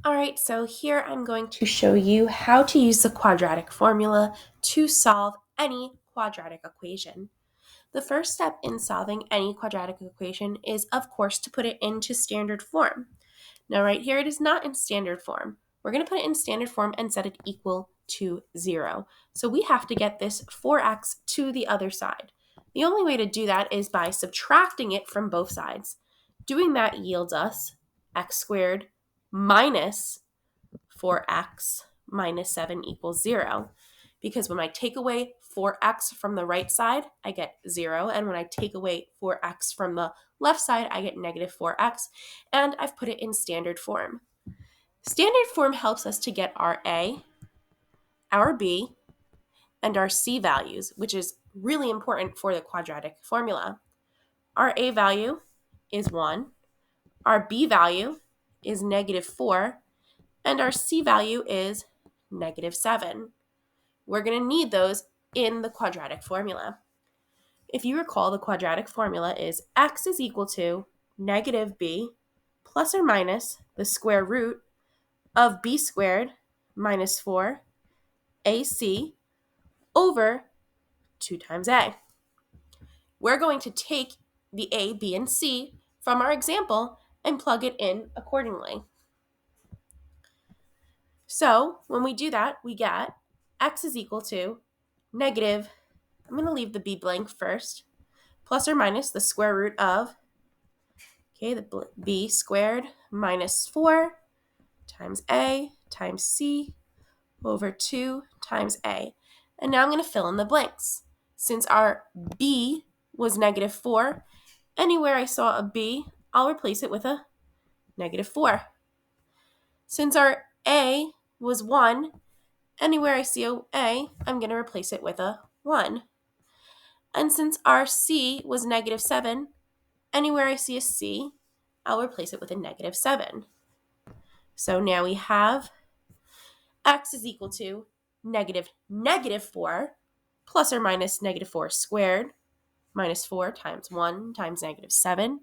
All right, so here I'm going to show you how to use the quadratic formula to solve any quadratic equation. The first step in solving any quadratic equation is, of course, to put it into standard form. Now, right here, it is not in standard form. We're going to put it in standard form and set it equal to 0. So we have to get this 4x to the other side. The only way to do that is by subtracting it from both sides. Doing that yields us x squared minus 4x minus 7 equals 0. Because when I take away 4x from the right side, I get 0. And when I take away 4x from the left side, I get negative 4x. And I've put it in standard form. Standard form helps us to get our a, our b, and our c values, which is really important for the quadratic formula. Our a value is 1. Our b value is negative 4. And our c value is negative 7. We're going to need those in the quadratic formula. If you recall, the quadratic formula is x is equal to negative b plus or minus the square root of b squared minus 4 ac over 2 times a. We're going to take the a, b, and c from our example and plug it in accordingly. So when we do that, we get x is equal to negative, I'm going to leave the b blank first, plus or minus the square root of, the b squared minus 4 times a times c over 2 times a. And now I'm going to fill in the blanks. Since our b was negative 4, anywhere I saw a b, I'll replace it with a negative 4. Since our a was 1, anywhere I see a a, I'm going to replace it with a 1. And since our c was negative 7, anywhere I see a c, I'll replace it with a negative 7. So now we have x is equal to negative 4 plus or minus negative 4 squared minus 4 times 1 times negative 7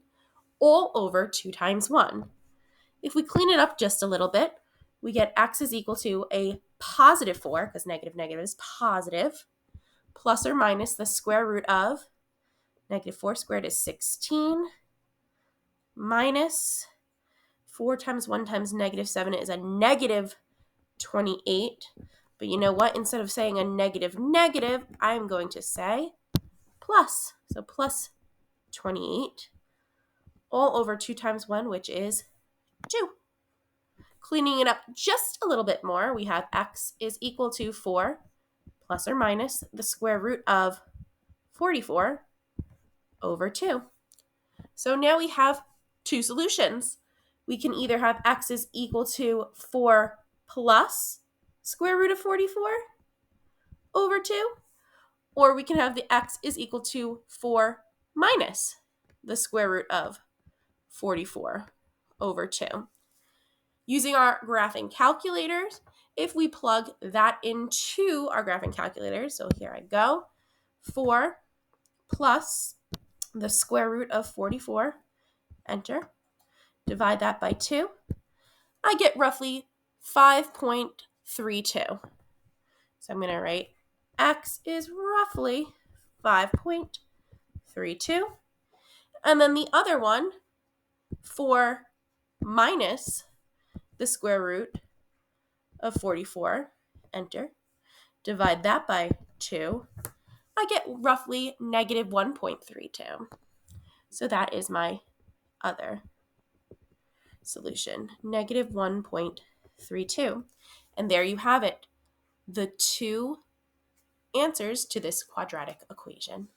all over 2 times 1. If we clean it up just a little bit, we get x is equal to a positive 4, because negative is positive, plus or minus the square root of negative 4 squared is 16, minus 4 times 1 times negative 7 is a negative 28. But you know what? Instead of saying a negative, I'm going to say plus. So plus 28 all over 2 times 1, which is 2. Cleaning it up just a little bit more, we have x is equal to 4 plus or minus the square root of 44 over 2. So now we have two solutions. We can either have x is equal to 4 plus square root of 44 over 2, or we can have the x is equal to 4 minus the square root of 44 over 2. Using our graphing calculators, if we plug that into our graphing calculators, so here I go, 4 plus the square root of 44, enter, divide that by 2, I get roughly 5.32. So I'm going to write x is roughly 5.32. And then the other one, 4 minus the square root of 44, enter, divide that by 2, I get roughly negative 1.32. So that is my other solution, negative 1.32. And there you have it, the two answers to this quadratic equation.